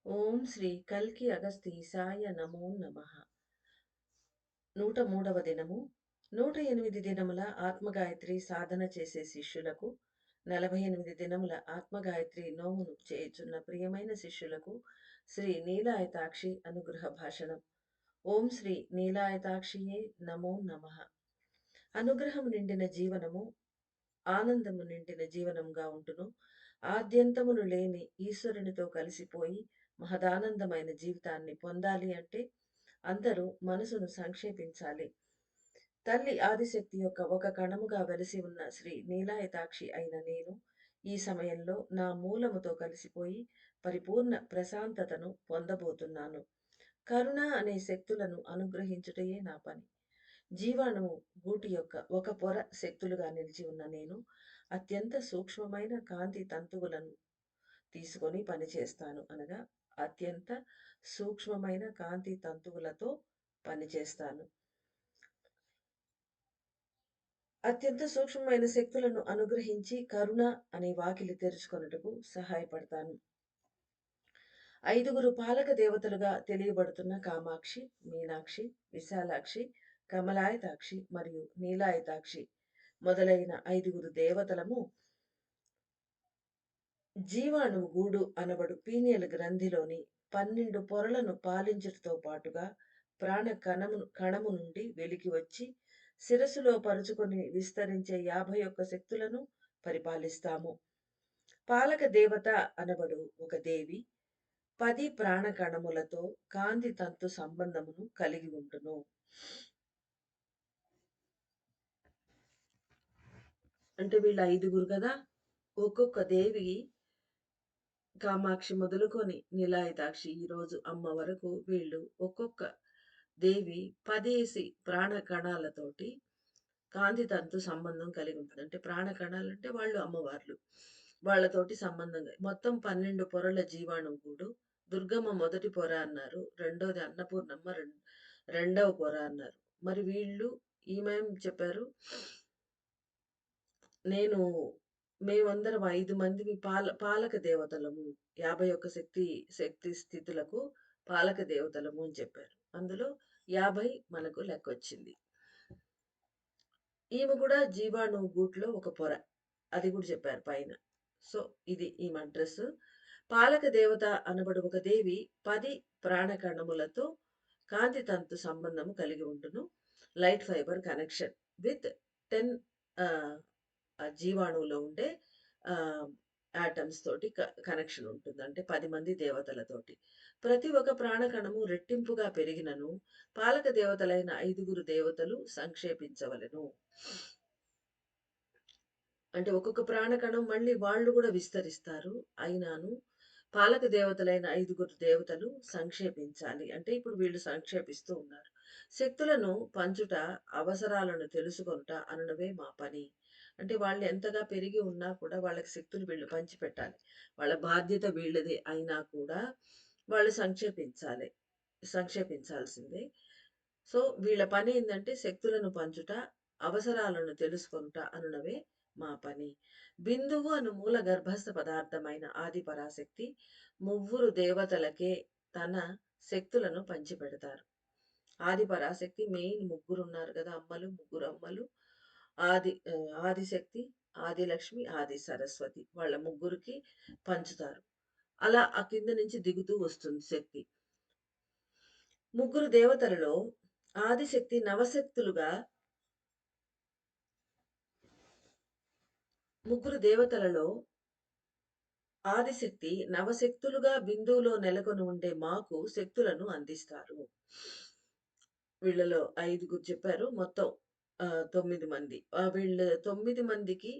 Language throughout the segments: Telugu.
ఓం శ్రీ కల్కి అగస్తీసాయ నమో నమః. 103వ దినము. 108 దినముల ఆత్మగాయత్రి సాధన చేసే శిష్యులకు, 48 దినముల ఆత్మగాయత్రి నోమును చేయుచున్న ప్రియమైన శిష్యులకు శ్రీ నీలాయతాక్షి అనుగ్రహ భాషణం. ఓం శ్రీ నీలాయతాక్షియే నమో నమః. అనుగ్రహము నిండిన జీవనము ఆనందము నిండిన జీవనంగా ఉంటును. ఆద్యంతములు లేని ఈశ్వరునితో కలిసిపోయి మహదానందమైన జీవితాన్ని పొందాలి అంటే అందరూ మనసును సంక్షేపించాలి. తల్లి ఆదిశక్తి యొక్క ఒక కణముగా వెలిసి ఉన్న శ్రీ నీలాయతాక్షి అయిన నేను ఈ సమయంలో నా మూలముతో కలిసిపోయి పరిపూర్ణ ప్రశాంతతను పొందబోతున్నాను. కరుణ అనే శక్తులను అనుగ్రహించుటయే నా పని. జీవాణువు గూటి యొక్క ఒక పొర శక్తులుగా నిలిచి ఉన్న నేను అత్యంత సూక్ష్మమైన కాంతి తంతువులను తీసుకొని పనిచేస్తాను. అనగా అత్యంత సూక్ష్మమైన కాంతి తంతువులతో పనిచేస్తాను. అత్యంత సూక్ష్మమైన శక్తులను అనుగ్రహించి కరుణ అనే వాకిలి తెరుచుకొనుటకు సహాయపడతాను. 5గురు పాలక దేవతలుగా తెలియబడుతున్న కామాక్షి, మీనాక్షి, విశాలాక్షి, కమలాయతాక్షి మరియు నీలాయతాక్షి మొదలైన 5గురు దేవతలము జీవాణువు గూడు అనబడు పీనియల్ గ్రంథిలోని 12 పొరలను పాలించుటతో పాటుగా ప్రాణ కణము నుండి వెలికి వచ్చి శిరస్సులో పరుచుకొని విస్తరించే 51 శక్తులను పరిపాలిస్తాము. పాలక దేవత అనబడు ఒక దేవి 10 ప్రాణ కణములతో కాంతి తంతు సంబంధమును కలిగి ఉండును. అంటే వీళ్ళు 5గురు కదా. ఒక్కొక్క దేవి కామాక్షి మొదలుకొని నీలాయతాక్షి ఈరోజు అమ్మ వరకు వీళ్ళు ఒక్కొక్క దేవి 10 ప్రాణ కణాలతోటి కాంతి తంతు సంబంధం కలిగి ఉంటుంది. అంటే ప్రాణ కణాలంటే వాళ్ళు అమ్మవార్లు. వాళ్ళతోటి సంబంధం మొత్తం 12 పొరల జీవాణువు గూడు. దుర్గమ్మ మొదటి పొర అన్నారు. రెండోది అన్నపూర్ణమ్మ రెండవ పొర అన్నారు. మరి వీళ్ళు ఈమెం చెప్పారు, నేను మేమందరం 5 మందిమి పాలక దేవతలము. 51 శక్తి స్థితులకు పాలక దేవతలము అని చెప్పారు. అందులో 50 మనకు లెక్కొచ్చింది. ఈమె కూడా జీవాణువు గూట్లో ఒక పొర. అది కూడా చెప్పారు పైన. సో, ఇది ఈమె అడ్రస్. పాలక దేవత అనబడు ఒక దేవి 10 ప్రాణకణములతో కాంతి తంతు సంబంధము కలిగి ఉండును. లైట్ ఫైబర్ కనెక్షన్ విత్ 10 జీవాణువులో ఉండే ఆటమ్స్ తోటి కనెక్షన్ ఉంటుంది. అంటే 10 మంది దేవతలతోటి. ప్రతి ఒక్క ప్రాణకణము రెట్టింపుగా పెరిగినను పాలక దేవతలైన 5గురు దేవతలు సంక్షేపించవలెను. అంటే ఒక్కొక్క ప్రాణకణం మళ్ళీ వాళ్ళు కూడా విస్తరిస్తారు. అయినాను పాలక దేవతలైన 5గురు దేవతలు సంక్షేపించాలి. అంటే ఇప్పుడు వీళ్ళు సంక్షేపిస్తూ ఉన్నారు. శక్తులను పంచుట, అవసరాలను తెలుసుకొనుట అనునవే మా పని. అంటే వాళ్ళు ఎంతగా పెరిగి ఉన్నా కూడా వాళ్ళకి శక్తులు వీళ్ళు పంచిపెట్టాలి. వాళ్ళ బాధ్యత వీళ్ళదే అయినా కూడా వాళ్ళు సంక్షేపించాల్సిందే. సో, వీళ్ళ పని ఏందంటే శక్తులను పంచుట, అవసరాలను తెలుసుకొనుట అనునవే మా పని. బిందువు అను మూల గర్భస్థ పదార్థమైన ఆది పరాశక్తి ముగ్గురు దేవతలకే తన శక్తులను పంచిపెడతారు. ఆది పరాశక్తి మెయిన్ ముగ్గురున్నారు కదా అమ్మలు, ముగ్గురు అమ్మలు. ఆదిశక్తి, ఆదిలక్ష్మి, ఆది సరస్వతి వాళ్ళ ముగ్గురికి పంచుతారు. అలా ఆ కింద నుంచి దిగుతూ వస్తుంది శక్తి. ముగ్గురు దేవతలలో ఆదిశక్తి నవశక్తులుగా ముగ్గురు దేవతలలో ఆదిశక్తి నవశక్తులుగా బిందువులో నెలకొని ఉండే మాకు శక్తులను అందిస్తారు. వీళ్ళలో 5గురు చెప్పారు. మొత్తం 9 మంది. వీళ్ళు 9 మందికి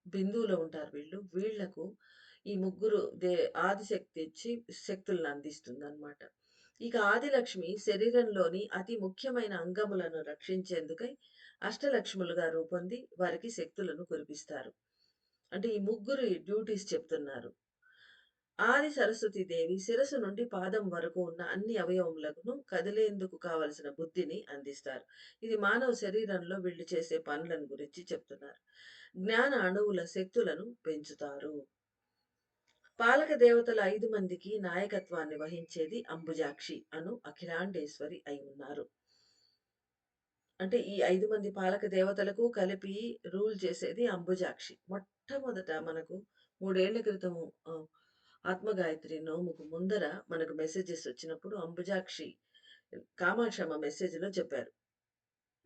బిందువులో ఉంటారు వీళ్ళు. వీళ్ళకు ఈ ముగ్గురు ఆదిశక్తి ఇచ్చి శక్తులను అందిస్తుందన్నమాట. ఇక ఆదిలక్ష్మి శరీరంలోని అతి ముఖ్యమైన అంగములను రక్షించేందుకై అష్టలక్ష్ములుగా రూపొంది వారికి శక్తులను కురిపిస్తారు. అంటే ఈ ముగ్గురు డ్యూటీస్ చెప్తున్నారు. ఆది సరస్వతి దేవి శిరస్సు నుండి పాదం వరకు ఉన్న అన్ని అవయవములను కదిలేందుకు కావలసిన బుద్ధిని అందిస్తారు. ఇది మానవ శరీరంలో వీళ్ళు చేసే పనులను గురించి చెప్తున్నారు. జ్ఞాన అణువుల శక్తులను పెంచుతారు. పాలక దేవతల 5 మందికి నాయకత్వాన్ని వహించేది అంబుజాక్షి అను అఖిలాండేశ్వరి అయి ఉన్నారు. అంటే ఈ 5 మంది పాలక దేవతలకు కలిపి రూల్ చేసేది అంబుజాక్షి. మొట్టమొదట మనకు 3 ఏళ్ల క్రితం ఆహ్, ఆత్మగాయత్రి నోముకు ముందర మనకు మెసేజెస్ వచ్చినప్పుడు అంబుజాక్షి కామాక్షమ్మ మెసేజ్‌లో చెప్పారు.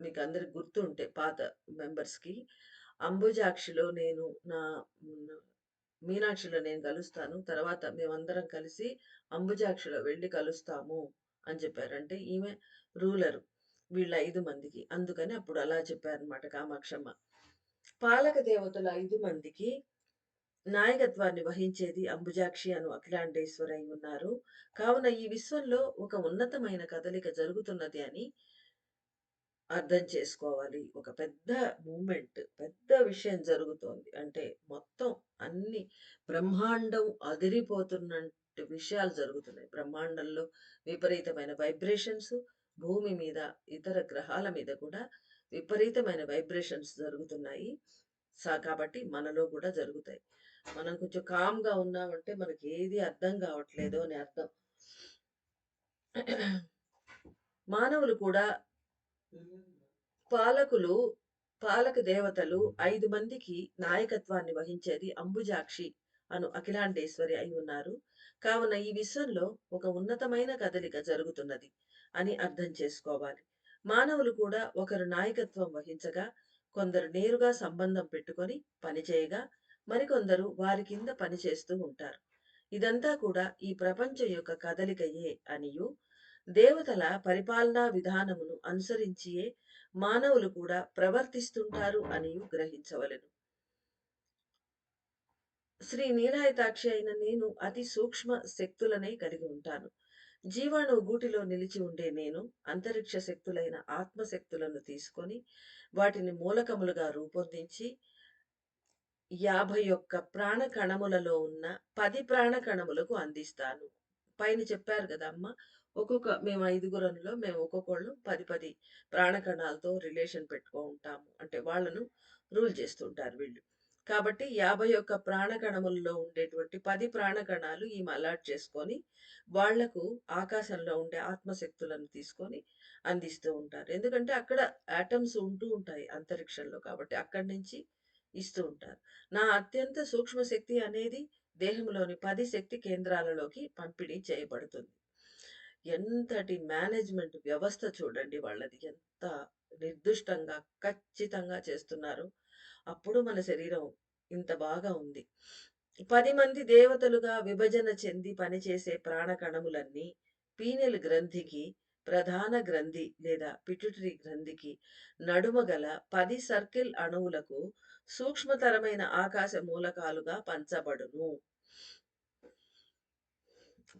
మీకందరికి గుర్తుంటే పాత మెంబర్స్‌కి. అంబుజాక్షిలో నేను నా హ్మ్. మీనాక్షిలో నేను కలుస్తాను. తర్వాత మేమందరం కలిసి అంబుజాక్షిలో వెళ్లి కలుస్తాము అని చెప్పారు. అంటే ఈమె రూలరు. వీళ్ళ 5 మందికి. అందుకని అప్పుడు అలా చెప్పారన్నమాట కామాక్షమ్మ. పాలక దేవతల 5 మందికి నాయకత్వాన్ని వహించేది అంబుజాక్షి అను అఖిలాండేశ్వరి అయి ఉన్నారు. కావున ఈ విశ్వంలో ఒక ఉన్నతమైన కదలిక జరుగుతున్నది అని అర్థం చేసుకోవాలి. ఒక పెద్ద మూవ్‌మెంట్, పెద్ద విషయం జరుగుతోంది. అంటే మొత్తం అన్ని బ్రహ్మాండం అదిరిపోతున్నట్టు విషయాలు జరుగుతున్నాయి. బ్రహ్మాండంలో విపరీతమైన వైబ్రేషన్స్, భూమి మీద, ఇతర గ్రహాల మీద కూడా విపరీతమైన వైబ్రేషన్స్ జరుగుతున్నాయి. కాబట్టి మనలో కూడా జరుగుతాయి. మనం కొంచెం కామ్‌గా ఉన్నామంటే మనకి ఏది అర్థం కావట్లేదు అని అర్థం. మానవులు కూడా పాలకులు, పాలక దేవతలు 5 మందికి నాయకత్వాన్ని వహించేది అంబుజాక్షి అను అఖిలాండేశ్వరి అయి ఉన్నారు. కావున ఈ విశ్వంలో ఒక ఉన్నతమైన కదలిక జరుగుతున్నది అని అర్థం చేసుకోవాలి. మానవులు కూడా ఒకరు నాయకత్వం వహించగా, కొందరు నేరుగా సంబంధం పెట్టుకొని పనిచేయగా, మరికొందరు వారి కింద పనిచేస్తూ ఉంటారు. ఇదంతా కూడా ఈ ప్రపంచం యొక్క కదలికయే అనియు, దేవతల పరిపాలనా విధానమును అనుసరించియే మానవులు కూడా ప్రవర్తిస్తుంటారు అనియు గ్రహించవలెను. శ్రీ నీలాయతాక్షి అయిన నేను అతి సూక్ష్మ శక్తులనే కలిగి ఉంటాను. జీవాణువు గూటిలో నిలిచి ఉండే నేను అంతరిక్ష శక్తులైన ఆత్మశక్తులను తీసుకొని వాటిని మూలకములుగా రూపొందించి 51 ప్రాణ కణములలో ఉన్న 10 ప్రాణ కణములకు అందిస్తాను. పైన చెప్పారు గదా అమ్మ! మేము ఐదుగురంలో మేము ఒక్కొక్కళ్ళం 10 ప్రాణ కణాలతో రిలేషన్ పెట్టుకుంటాము. అంటే వాళ్ళను రూల్ చేస్తుంటారు వీళ్ళు. కాబట్టి 51 ప్రాణ కణములలో ఉండేటువంటి 10 ప్రాణ కణాలు ఈమె అలాట్ చేసుకొని, వాళ్లకు ఆకాశంలో ఉండే ఆత్మశక్తులను తీసుకొని అందిస్తూ ఉంటారు. ఎందుకంటే అక్కడ యాటమ్స్ ఉంటూ ఉంటాయి అంతరిక్షంలో కాబట్టి అక్కడి నుంచి ఇస్తూ ఉంటారు. నా అత్యంత సూక్ష్మ శక్తి అనేది దేహంలోని 10 శక్తి కేంద్రాలలోకి పంపిణీ చేయబడుతుంది. ఎంతటి మేనేజ్‌మెంట్ వ్యవస్థ చూడండి వాళ్ళది. ఎంత నిర్దుష్టంగా, ఖచ్చితంగా చేస్తున్నారు. అప్పుడు మన శరీరం ఇంత బాగా ఉంది. 10 మంది దేవతలుగా విభజన చెంది పనిచేసే ప్రాణకణములన్నీ పీనెల్ గ్రంథికి, ప్రధాన గ్రంథి లేదా పిట్యూటరీ గ్రంథికి నడుమ గల 10 సర్కిల్ అణువులకు సూక్ష్మతరమైన ఆకాశ మూలకాలుగా పంచబడును.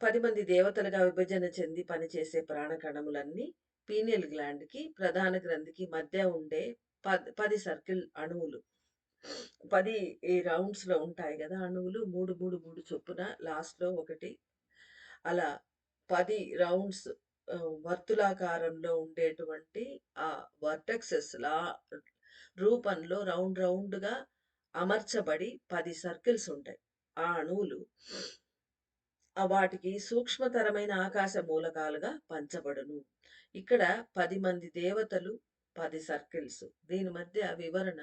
10 మంది దేవతలుగా విభజన చెంది పనిచేసే ప్రాణకణములన్నీ పీనియల్ గ్లాండ్‌కి, ప్రధాన గ్రంథికి మధ్య ఉండే 10 సర్కిల్ అణువులు. 10 ఈ రౌండ్స్‌లో ఉంటాయి గదా! అణువులు 3, 3, 3 చొప్పున లాస్ట్‌లో ఒకటి అలా 10 రౌండ్స్ వర్తులాకారంలో ఉండేటువంటి ఆ వర్టెక్సెస్‌లా రూపంలో రౌండ్‌గా అమర్చబడి 10 సర్కిల్స్ ఉంటాయి. ఆ అణువులు వాటికి సూక్ష్మతరమైన ఆకాశ మూలకాలుగా పంచబడును. ఇక్కడ 10 మంది దేవతలు, 10 సర్కిల్స్. దీని మధ్య వివరణ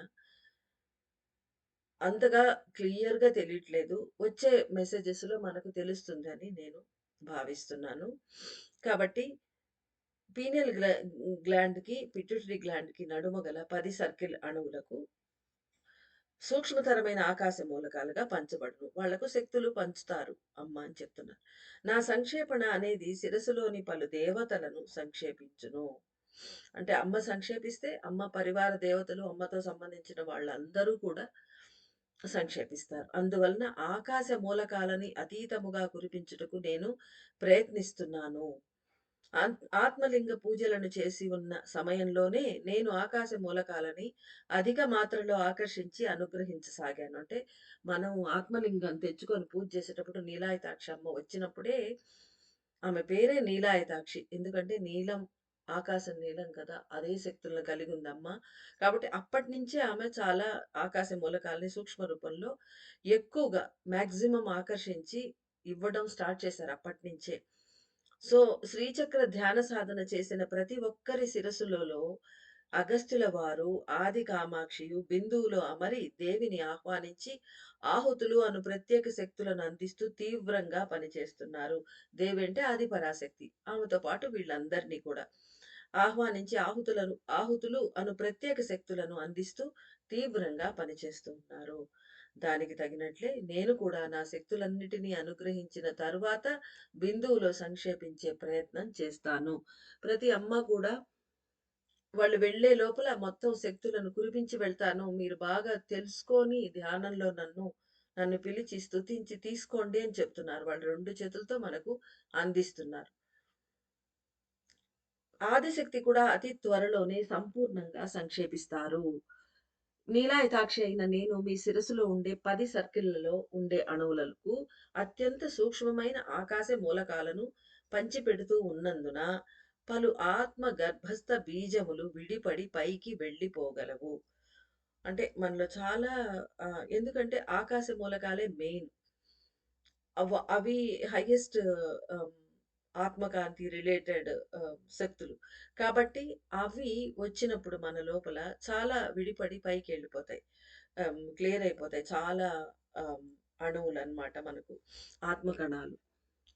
అంతగా క్లియర్‌గా తెలియట్లేదు. వచ్చే మెసేజెస్‌లో మనకు తెలుస్తుందని నేను భావిస్తున్నాను. కాబట్టి పీనియల్ గ్లాండ్‌కి, పిట్యూటరీ గ్లాండ్‌కి నడుమ గల 10 సర్కిల్ అణువులకు సూక్ష్మతరమైన ఆకాశ మూలకాలుగా పంచబడును. వాళ్లకు శక్తులు పంచుతారు అమ్మ అని చెప్తున్నారు. నా సంక్షేపణ అనేది శిరస్సులోని పలు దేవతలను సంక్షేపించును. అంటే అమ్మ సంక్షేపిస్తే అమ్మ పరివార దేవతలు, అమ్మతో సంబంధించిన వాళ్ళందరూ కూడా సంక్షేపిస్తారు. అందువలన ఆకాశ మూలకాలని అతీతముగా కురిపించుటకు నేను ప్రయత్నిస్తున్నాను. ఆత్మలింగ పూజలను చేసి ఉన్న సమయంలోనే నేను ఆకాశ మూలకాలని అధిక మాత్రలో ఆకర్షించి అనుగ్రహించసాగాను. అంటే మనం ఆత్మలింగం తెచ్చుకొని పూజ చేసేటప్పుడు నీలాయతాక్షి అమ్మ వచ్చినప్పుడే ఆమె పేరే నీలాయతాక్షి. ఎందుకంటే నీలం ఆకాశం నీలం కదా! అదే శక్తులను కలిగుందమ్మ. కాబట్టి అప్పటినుంచే ఆమె చాలా ఆకాశ మూలకాల్ని సూక్ష్మ రూపంలో ఎక్కువగా మాక్సిమం ఆకర్షించి ఇవ్వడం స్టార్ట్ చేశారు అప్పటినుంచే. సో, శ్రీచక్ర ధ్యాన సాధన చేసిన ప్రతి ఒక్కరి శిరస్సులలో అగస్త్యుల వారు, ఆది కామాక్షియు బిందువులో అమరి దేవిని ఆహ్వానించి ఆహుతులు అను ప్రత్యేక శక్తులను అందిస్తూ తీవ్రంగా పనిచేస్తున్నారు. దేవి అంటే ఆది పరాశక్తి. ఆమెతో పాటు వీళ్ళందరినీ కూడా ఆహ్వానించి ఆహుతులు అను ప్రత్యేక శక్తులను అందిస్తూ తీవ్రంగా పనిచేస్తూ ఉన్నారు. దానికి తగినట్లే నేను కూడా నా శక్తులన్నిటినీ అనుగ్రహించిన తరువాత బిందువులో సంక్షేపించే ప్రయత్నం చేస్తాను. ప్రతి అమ్మ కూడా వాళ్ళు వెళ్ళే లోపల మొత్తం శక్తులను కురిపించి వెళ్తాను. మీరు బాగా తెలుసుకొని ధ్యానంలో నన్ను పిలిచి స్తుతించి తీసుకోండి అని చెప్తున్నారు. వాళ్ళు 2 చేతులతో మనకు అందిస్తున్నారు. ఆదిశక్తి కూడా అతి త్వరలోనే సంపూర్ణంగా సంక్షేపిస్తారు. నీలాయతాక్షి అయిన నేను మీ శిరస్సులో ఉండే 10 సర్కిల్‌లలో ఉండే అణువులకు అత్యంత సూక్ష్మమైన ఆకాశ మూలకాలను పంచిపెడుతూ ఉన్నందున, పలు ఆత్మ గర్భస్థ బీజములు విడిపడి పైకి వెళ్ళిపోగలవు. అంటే మనలో చాలా ఎందుకంటే ఆకాశ మూలకాలే మెయిన్. అవి హైయెస్ట్ ఆహ్, ఆత్మకాంతి రిలేటెడ్ శక్తులు. కాబట్టి అవి వచ్చినప్పుడు మన లోపల చాలా విడిపడి పైకెళ్ళిపోతాయి. క్లియర్ అయిపోతాయి. చాలా ఆహ్, అణువులనమాట మనకు. ఆత్మ కణాలు.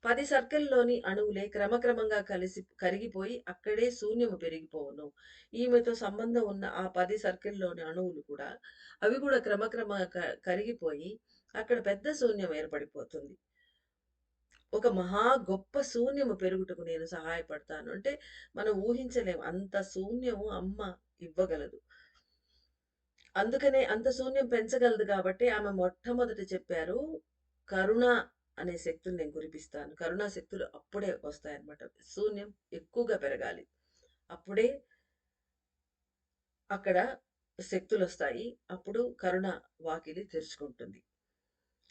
10 సర్కిల్‌లోని అణువులే క్రమక్రమంగా కలిసి కరిగిపోయి అక్కడే శూన్యము పెరిగిపోవును. ఈమెతో సంబంధం ఉన్న ఆ 10 సర్కిల్‌లోని అణువులు కూడా అవి కూడా క్రమక్రమ కరిగిపోయి అక్కడ పెద్ద శూన్యం ఏర్పడిపోతుంది. ఒక మహా గొప్ప శూన్యము పెరుగుటకు నేను సహాయపడతాను. అంటే మనం ఊహించలేం. అంత శూన్యము అమ్మ ఇవ్వగలదు. అందుకనే అంత శూన్యం పెంచగలదు కాబట్టి ఆమె మొట్టమొదట చెప్పారు, కరుణ అనే శక్తిని నేను కురిపిస్తాను. కరుణా శక్తులు అప్పుడే వస్తాయన్నమాట. శూన్యం ఎక్కువగా పెరగాలి. అప్పుడే అక్కడ శక్తులొస్తాయి. అప్పుడు కరుణ వాకిలి తెరుచుకుంటుంది.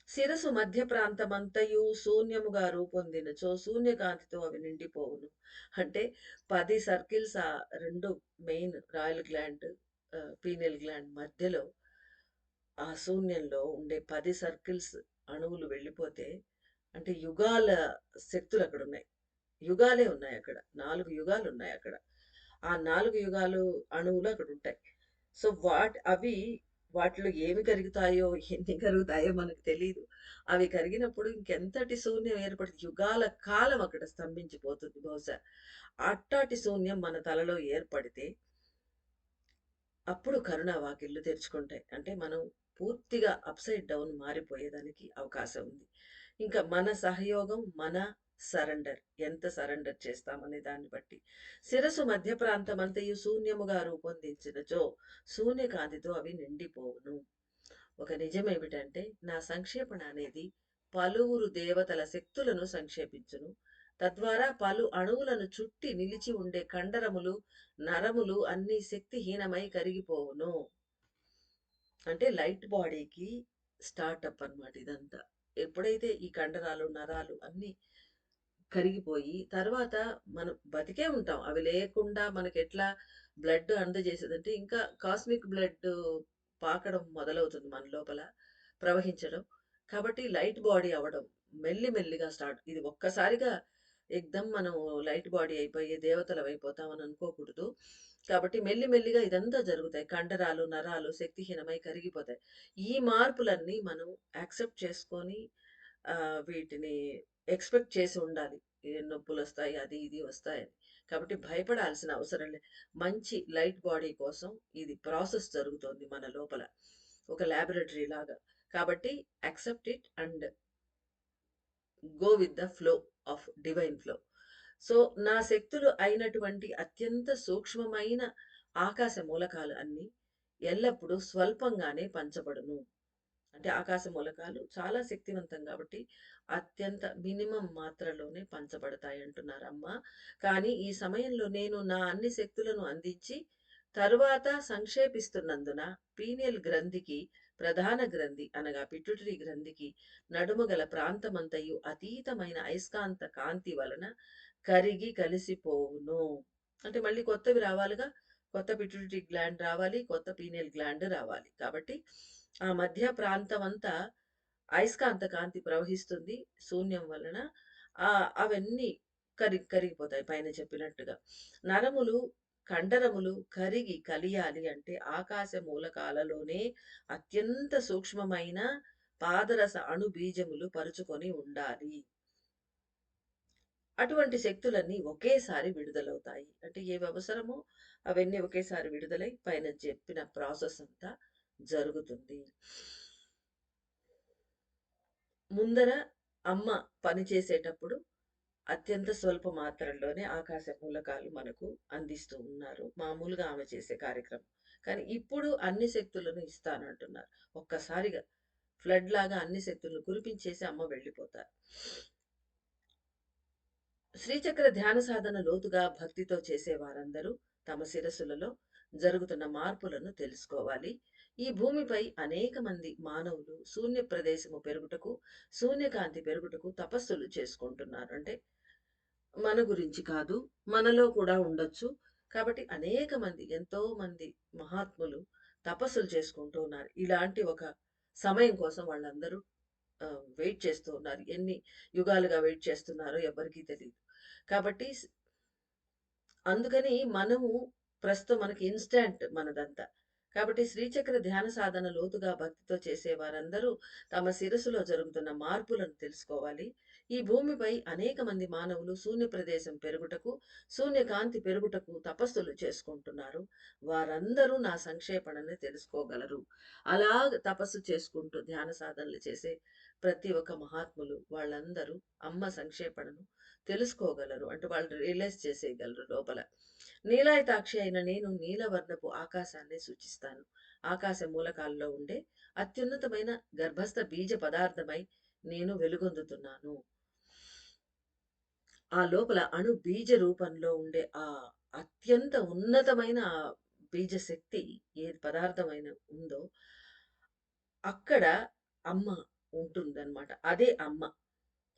శిరసు మధ్య ప్రాంతమంతయు శూన్యముగా రూపొందినచో శూన్యకాంతితో అవి నిండిపోవును. అంటే 10 circles 2 main royal gland, pineal gland మధ్యలో ఆ శూన్యంలో ఉండే 10 సర్కిల్స్ అణువులు వెళ్ళిపోతే అంటే యుగాల శక్తులక్కడున్నాయి. యుగాలే ఉన్నాయక్కడ. 4 యుగాలున్నాయక్కడ. ఆ 4 యుగాలు అణువులు అక్కడుంటాయి. సో, అవి వాటిలో ఏమి కరుగుతాయో, ఎన్ని కరుగుతాయో మనకు తెలీదు. అవి కరిగినప్పుడు ఇంకెంతటి శూన్యం ఏర్పడుతుంది. యుగాల కాలం అక్కడ స్తంభించిపోతుంది బహుశా. అట్టాటి శూన్యం మన తలలో ఏర్పడితే అప్పుడు కరుణ వాకిళ్ళు తెరుచుకుంటాయి. అంటే మనం పూర్తిగా అప్‌సైడ్ డౌన్ మారిపోయేదానికి అవకాశం ఉంది. ఇంకా మన సహయోగం, మన సరెండర్. ఎంత సరెండర్ చేస్తామనే దాన్ని బట్టి. శిరస్సు మధ్య ప్రాంతమంతయు శూన్యముగా రూపొందించినచో, శూన్యకాంతితో అవి నిండిపోవును. ఒక నిజమేమిటంటే, నా సంక్షేపణ అనేది పలువురు దేవతల శక్తులను సంక్షేపించును. తద్వారా పలు అణువులను చుట్టి నిలిచి ఉండే కండరములు, నరములు అన్నీ శక్తిహీనమై కరిగిపోవును. అంటే లైట్ బాడీకి స్టార్టప్ అన్నమాట ఇదంతా. ఎప్పుడైతే ఈ కండరాలు, నరాలు అన్నీ కరిగిపోయి, తర్వాత మనం బతికే ఉంటాం. అవి లేకుండా మనకెట్లా బ్లడ్ అందజేసేదంటే, ఇంకా కాస్మిక్ బ్లడ్ పాకడం మొదలవుతుంది మన లోపల, ప్రవహించడం. కాబట్టి లైట్ బాడీ అవ్వడం మెల్లి మెల్లిగా స్టార్ట్. ఇది ఒక్కసారిగా మనం లైట్ బాడీ అయిపోయి దేవతలమైపోతాం అని అనుకోకూడదు. కాబట్టి మెల్లి మెల్లిగా ఇదంతా జరుగుతాయి. కండరాలు, నరాలు శక్తిహీనమై కరిగిపోతాయి. ఈ మార్పులన్నీ మనం యాక్సెప్ట్ చేసుకొని వీటిని ఎక్స్‌పెక్ట్ చేసి ఉండాలి. ఏ నొప్పులొస్తాయి, అది ఇది వస్తాయని. కాబట్టి భయపడాల్సిన అవసరం లే. మంచి లైట్ బాడీ కోసం ఇది ప్రాసెస్ జరుగుతోంది మన లోపల. ఒక లాబొరేటరీ లాగా. కాబట్టి accept it and go with the flow of divine flow. So, నా శక్తులు అయినటువంటి అత్యంత సూక్ష్మమైన ఆకాశ మూలకాలు అన్నీ ఎల్లప్పుడూ స్వల్పంగానే పంచబడును. అంటే ఆకాశ మూలకాలు చాలా శక్తివంతం కాబట్టి అత్యంత మినిమమ్ మాత్రలోనే పంచబడతాయంటున్నారమ్మ. కానీ ఈ సమయంలో నేను నా అన్ని శక్తులను అందించి తరువాత సంక్షేపిస్తున్నందున పీనియల్ గ్రంథికి ప్రధాన గ్రంథి అనగా పిట్యూటరీ గ్రంథికి నడుమ గల ప్రాంతమంతయు అతీతమైన అయస్కాంత కాంతి వలన కరిగి కలిసిపోవును. అంటే మళ్ళీ కొత్తవి రావాలిగా. కొత్త పిట్యూటరీ గ్లాండ్ రావాలి. కొత్త పీనియల్ గ్లాండ్ రావాలి. కాబట్టి ఆ మధ్య ప్రాంతమంతా అయస్కాంత కాంతి ప్రవహిస్తుంది శూన్యం వలన. అవన్నీ కరిగిపోతాయి పైన చెప్పినట్టుగా. నరములు, కండరములు కరిగి కలియాలి అంటే ఆకాశ మూలకాలలోనే అత్యంత సూక్ష్మమైన పాదరస అణు బీజములు పరుచుకొని ఉండాలి. అటువంటి శక్తులన్నీ ఒకేసారి విడుదలవుతాయి. అంటే ఏవి అవసరమో అవన్నీ ఒకేసారి విడుదలై పైన చెప్పిన ప్రాసెస్ అంతా జరుగుతుంది. ముందర అమ్మ పనిచేసేటప్పుడు అత్యంత స్వల్ప మాత్రల్లోనే ఆకాశ మూలకాలు మనకు అందిస్తూ ఉన్నారు. మామూలుగా ఆమె చేసే కార్యక్రమం. కానీ ఇప్పుడు అన్ని శక్తులను ఇస్తానంటున్నారు. ఒక్కసారిగా ఫ్లడ్ లాగా అన్ని శక్తులను కురిపించేసి అమ్మ వెళ్ళిపోతారు. శ్రీచక్ర ధ్యాన సాధన లోతుగా భక్తితో చేసే వారందరూ తమ శిరస్సులలో జరుగుతున్న మార్పులను తెలుసుకోవాలి. ఈ భూమిపై అనేక మంది మానవులు శూన్య ప్రదేశము పెరుగుటకు, శూన్యకాంతి పెరుగుటకు తపస్సులు చేసుకుంటున్నారు. అంటే మన గురించి కాదు, మనలో కూడా ఉండొచ్చు. కాబట్టి అనేక మంది, ఎంతో మంది మహాత్ములు తపస్సులు చేసుకుంటూ ఉన్నారు. ఇలాంటి ఒక సమయం కోసం వాళ్ళందరూ వెయిట్ చేస్తూ ఉన్నారు. ఎన్ని యుగాలుగా వెయిట్ చేస్తున్నారో ఎవ్వరికీ తెలీదు. కాబట్టి అందుకని మనము ప్రస్తుతం మనకి ఇన్‌స్టాంట్ మనదంతా. కాబట్టి శ్రీచక్ర ధ్యాన సాధన లోతుగా భక్తితో చేసే వారందరూ తమ శిరస్సులో జరుగుతున్న మార్పులను తెలుసుకోవాలి. ఈ భూమిపై అనేక మంది మానవులు శూన్య ప్రదేశం పెరుగుటకు, శూన్య కాంతి పెరుగుటకు తపస్సులు చేసుకుంటున్నారు. వారందరూ నా సంక్షేపణని తెలుసుకోగలరు. అలాగ తపస్సు చేసుకుంటూ ధ్యాన సాధనలు చేసే ప్రతి ఒక్క మహాత్ములు వాళ్ళందరూ అమ్మ సంక్షేపణను తెలుసుకోగలరు. అంటే వాళ్ళు రియలైజ్ చేసేయగలరు లోపల. నీలాయతాక్షి అయిన నేను నీలవర్ణపు ఆకాశాన్ని సూచిస్తాను. ఆకాశ మూలకాల్లో ఉండే అత్యున్నతమైన గర్భస్థ బీజ పదార్థమై నేను వెలుగొందుతున్నాను. ఆ లోపల అణు బీజ రూపంలో ఉండే ఆ అత్యంత ఉన్నతమైన బీజ శక్తి ఏది పదార్థమైన ఉందో అక్కడ అమ్మ ఉంటుందన్నమాట. అదే అమ్మ.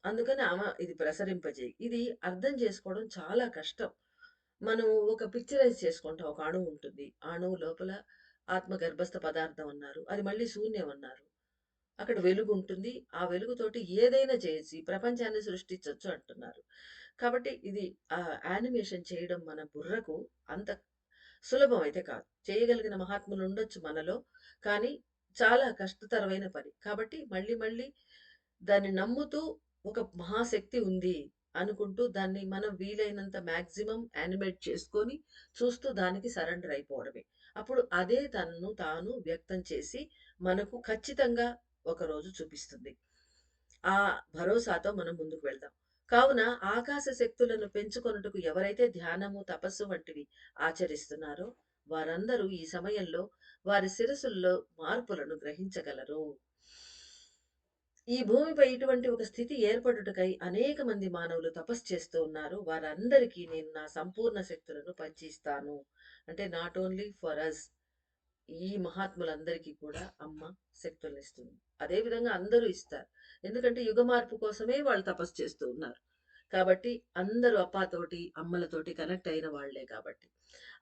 అందుకని ఆమె ఇది ప్రసరింపజేయి. ఇది అర్థం చేసుకోవడం చాలా కష్టం. మనం ఒక పిక్చరైజ్ చేసుకుంటాం. ఒక అణువు ఉంటుంది. ఆ అణువు లోపల ఆత్మ గర్భస్థ పదార్థం అన్నారు. అది మళ్ళీ శూన్యం అన్నారు. అక్కడ వెలుగుంటుంది. ఆ వెలుగుతోటి ఏదైనా చేయొచ్చు. ఈ ప్రపంచాన్ని సృష్టించొచ్చు అంటున్నారు. కాబట్టి ఇది యానిమేషన్ చేయడం మన బుర్రకు అంత సులభం అయితే కాదు. చేయగలిగిన మహాత్ములు ఉండొచ్చు మనలో. కానీ చాలా కష్టతరమైన పని. కాబట్టి మళ్ళీ మళ్ళీ దాన్ని నమ్ముతూ ఒక మహాశక్తి ఉంది అనుకుంటూ దాన్ని మనం వీలైనంత మాక్సిమం యానిమేట్ చేసుకొని చూస్తూ దానికి సరెండర్ అయిపోవడమే. అప్పుడు అదే తనను తాను వ్యక్తం చేసి మనకు ఖచ్చితంగా ఒకరోజు చూపిస్తుంది. ఆ భరోసాతో మనం ముందుకు వెళ్దాం. కావున ఆకాశ శక్తులను పెంచుకొనుటకు ఎవరైతే ధ్యానము, తపస్సు వంటివి ఆచరిస్తున్నారో వారందరూ ఈ సమయంలో వారి శిరస్సుల్లో మార్పులను గ్రహించగలరు. ఈ భూమిపై ఇటువంటి ఒక స్థితి ఏర్పడుటకై అనేక మంది మానవులు తపస్సు చేస్తూ ఉన్నారు. వారందరికీ నేను నా సంపూర్ణ శక్తులను పంచి ఇస్తాను. అంటే నాట్ ఓన్లీ ఫర్ అస్, ఈ మహాత్ములందరికీ కూడా అమ్మ శక్తులనిస్తుంది. అదే విధంగా అందరూ ఇస్తారు. ఎందుకంటే యుగ మార్పు కోసమే వాళ్ళు తపస్సు చేస్తూ ఉన్నారు. కాబట్టి అందరూ అప్పాతోటి, అమ్మలతోటి కనెక్ట్ అయిన వాళ్ళే కాబట్టి.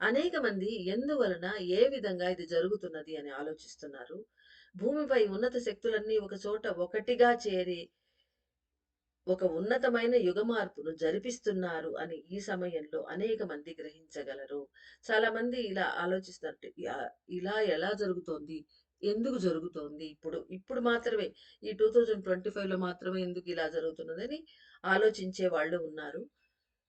అనేక మంది ఎందువలన, ఏ విధంగా ఇది జరుగుతున్నది అని ఆలోచిస్తున్నారు. భూమిపై ఉన్నత శక్తులన్నీ ఒక చోట ఒకటిగా చేరి ఒక ఉన్నతమైన యుగ మార్పును జరిపిస్తున్నారు అని ఈ సమయంలో అనేక మంది గ్రహించగలరు. చాలా మంది ఇలా ఆలోచిస్తారు. ఇలా ఎలా జరుగుతోంది? ఎందుకు జరుగుతోంది ఇప్పుడు? ఇప్పుడు మాత్రమే ఈ 2025లో మాత్రమే ఎందుకు ఇలా జరుగుతున్నదని ఆలోచించే వాళ్ళు ఉన్నారు.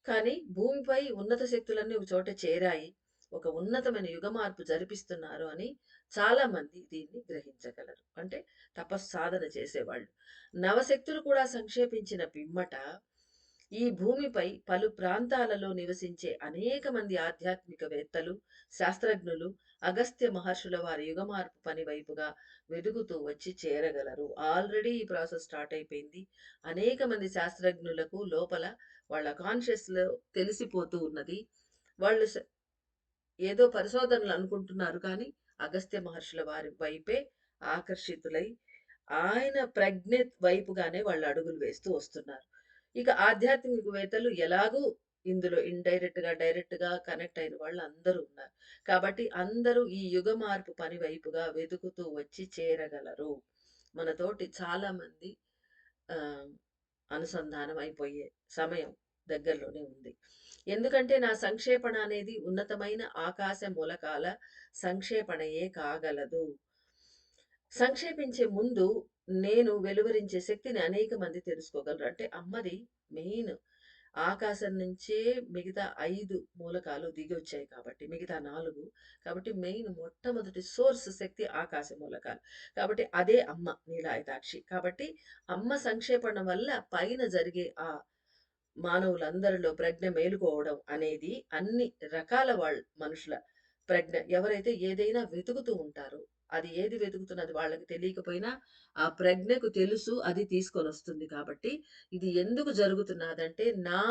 కానీ భూమిపై ఉన్నత శక్తులన్నీ ఒక చోట చేరాయి. ఒక ఉన్నతమైన యుగ మార్పు జరిపిస్తున్నారు అని చాలా మంది దీన్ని గ్రహించగలరు. అంటే సాధన చేసేవాళ్ళు. నవశక్తులు కూడా సంక్షేపించిన పిమ్మట ఈ భూమిపై పలు ప్రాంతాలలో నివసించే అనేక మంది ఆధ్యాత్మికవేత్తలు, శాస్త్రజ్ఞులు అగస్త్య మహర్షుల వారి యుగ మార్పు పని వైపుగా వెదుగుతూ వచ్చి చేరగలరు. ఆల్రెడీ ఈ ప్రాసెస్ స్టార్ట్ అయిపోయింది. అనేక మంది శాస్త్రజ్ఞులకు లోపల వాళ్ళ కాన్షియస్‌లో తెలిసిపోతూ ఉన్నది. వాళ్ళు ఏదో పరిశోధనలు అనుకుంటున్నారు కానీ, అగస్త్య మహర్షుల వారి వైపే ఆకర్షితులై, ఆయన ప్రజ్ఞ వైపుగానే వాళ్ళు అడుగులు వేస్తూ వస్తున్నారు. ఇక ఆధ్యాత్మికవేత్తలు ఎలాగూ ఇందులో ఇండైరెక్ట్‌గా, డైరెక్ట్‌గా కనెక్ట్ అయిన వాళ్ళు అందరూ ఉన్నారు. కాబట్టి అందరూ ఈ యుగ మార్పు పని వైపుగా వెతుకుతూ వచ్చి చేరగలరు. మనతోటి చాలామంది ఆహ్, అనుసంధానం అయిపోయే సమయం దగ్గరలోనే ఉంది. ఎందుకంటే నా సంక్షేపణ అనేది ఉన్నతమైన ఆకాశ మూలకాల సంక్షేపణయే కాగలదు. సంక్షేపించే ముందు నేను వెలువరించే శక్తిని అనేక మంది తెలుసుకోగలరు. అంటే అమ్మది మెయిన్ ఆకాశం నుంచే మిగతా 5 మూలకాలు దిగొచ్చాయి కాబట్టి, మిగతా 4 కాబట్టి మెయిన్ మొట్టమొదటి సోర్స్ శక్తి ఆకాశ మూలకాలు. కాబట్టి అదే అమ్మ నీలాయతాక్షి. కాబట్టి అమ్మ సంక్షేపణ వల్ల పైన జరిగే మానవులందరిలో ప్రజ్ఞ మేలుకోవడం అనేది అన్ని రకాల మనుషుల ప్రజ్ఞ ఎవరైతే ఏదైనా వెతుకుతూ ఉంటారో, అది ఏది వెతుకుతున్నది వాళ్ళకి తెలియకపోయినా, ఆ ప్రజ్ఞకు తెలుసు అది తీసుకొనొస్తుంది కాబట్టి, ఇది ఎందుకు జరుగుతున్నదంటే, నా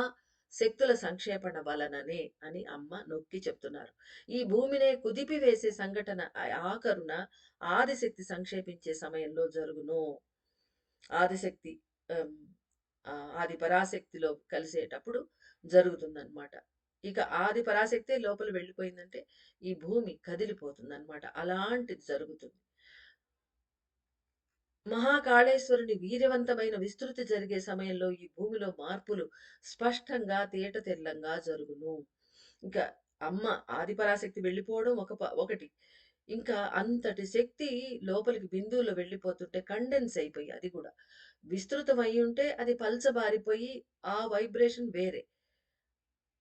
శక్తుల సంక్షేపణ వలననే అని అమ్మ నొక్కి చెప్తున్నారు. ఈ భూమినే కుదిపివేసే సంఘటన ఆఖరున ఆదిశక్తి సంక్షేపించే సమయంలో జరుగును. ఆదిశక్తి ఆహ్, ఆది పరాశక్తిలో కలిసేటప్పుడు జరుగుతుందనమాట. ఇక ఆది పరాశక్తే లోపల వెళ్ళిపోయిందంటే, ఈ భూమి కదిలిపోతుందనమాట. అలాంటిది జరుగుతుంది. మహాకాళేశ్వరుని వీర్యవంతమైన విస్తృతి జరిగే సమయంలో ఈ భూమిలో మార్పులు స్పష్టంగా తేటతెల్లంగా జరుగును. ఇంకా అమ్మ ఆదిపరాశక్తి వెళ్ళిపోవడం ఒకటి. ఇంకా అంతటి శక్తి లోపలికి బిందువులో వెళ్ళిపోతుంటే కండెన్స్ అయిపోయి అది కూడా. విస్తృతం అయ్యుంటే అది పల్చబారిపోయి ఆ వైబ్రేషన్ వేరే.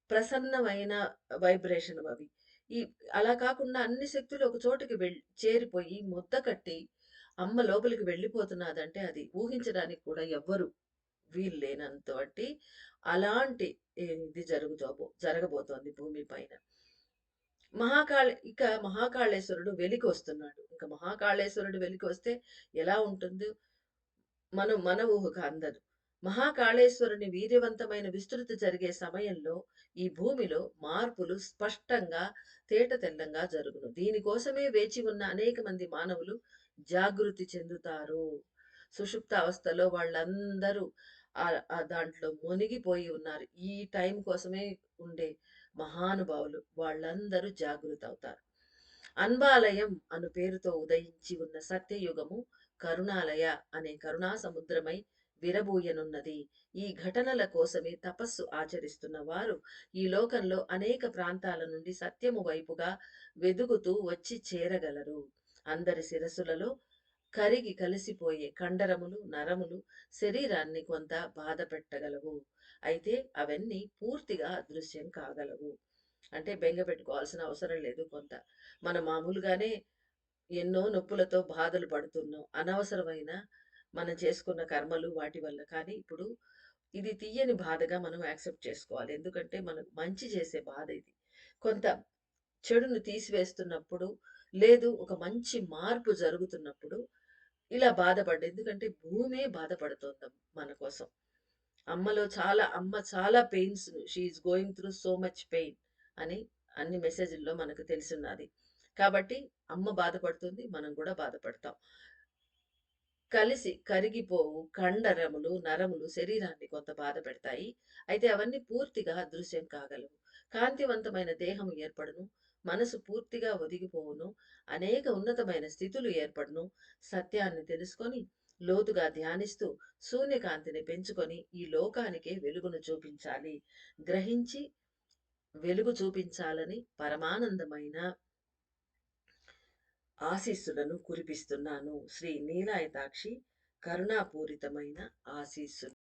ప్రసన్నమైన వైబ్రేషన్ అవి. ఈ అలా కాకుండా అన్ని శక్తులు ఒక చోటికి చేరిపోయి ముద్ద కట్టి అమ్మ లోపలికి వెళ్ళిపోతున్నదంటే అది ఊహించడానికి కూడా ఎవ్వరు వీల్లేనంతటి అలాంటి ఇది జరగబోతోంది భూమి పైన. మహాకాళేశ్వరుడు వెలికొస్తున్నాడు. ఇంక మహాకాళేశ్వరుడు వెలికొస్తే ఎలా ఉంటుందో మన ఊహకు అందదు. మహాకాళేశ్వరుని వీర్యవంతమైన విస్తృతి జరిగే సమయంలో ఈ భూమిలో మార్పులు స్పష్టంగా తేటతెల్లంగా జరుగును. దీనికోసమే వేచి ఉన్న అనేక మంది మానవులు జాగృతి చెందుతారు. సుషుప్త అవస్థలో వాళ్ళందరూ దాంట్లో మునిగిపోయి ఉన్నారు. ఈ టైం కోసమే ఉండే మహానుభావులు వాళ్ళందరూ జాగృతవుతారు. అన్బాలయం అను పేరుతో ఉదయించి ఉన్న సత్యయుగము కరుణాలయ అనే కరుణా సముద్రమై విరబూయనున్నది. ఈ ఘటనల కోసమే తపస్సు ఆచరిస్తున్న వారు ఈ లోకంలో అనేక ప్రాంతాల నుండి సత్యము వైపుగా వెదుగుతూ వచ్చి చేరగలరు. అందరి శిరస్సులలో కరిగి కలిసిపోయే కండరములు, నరములు శరీరాన్ని కొంత బాధ పెట్టగలవు. అయితే అవన్నీ పూర్తిగా అదృశ్యం కాగలవు. అంటే బెంగ పెట్టుకోవాల్సిన అవసరం లేదు కొంత. మనం మామూలుగానే ఎన్నో నొప్పులతో బాధలు పడుతున్నాం. అనవసరమైన మనం చేసుకున్న కర్మలు వాటి వల్ల. కానీ ఇప్పుడు ఇది తీయని బాధగా మనం యాక్సెప్ట్ చేసుకోవాలి. ఎందుకంటే మనకు మంచి చేసే బాధ ఇది. కొంత చెడును తీసివేస్తున్నప్పుడు, లేదు ఒక మంచి మార్పు జరుగుతున్నప్పుడు ఇలా ఎందుకంటే భూమే బాధపడుతోంది మన కోసం. అమ్మ చాలా pains she is going through so much pain అని అన్ని మెసేజ్‌ల్లో మనకు తెలిసున్నది. కాబట్టి అమ్మ బాధపడుతుంది. మనం కూడా బాధపడతాం. కలిసి కరిగిపోవు కండరములు, నరములు శరీరాన్ని కొంత బాధ పెడతాయి. అయితే అవన్నీ పూర్తిగా అదృశ్యం కాగలవు. కాంతివంతమైన దేహం ఏర్పడును. మనసు పూర్తిగా ఒదిగిపోవును. అనేక ఉన్నతమైన స్థితులు ఏర్పడును. సత్యాన్ని తెలుసుకొని, లోతుగా ధ్యానిస్తూ, శూన్యకాంతిని పెంచుకొని ఈ లోకానికే వెలుగును చూపించాలి. గ్రహించి వెలుగు చూపించాలని పరమానందమైన ఆశీస్సులను కురిపిస్తున్నాను. శ్రీ నీలాయతాక్షి కరుణాపూరితమైన ఆశీస్సులు.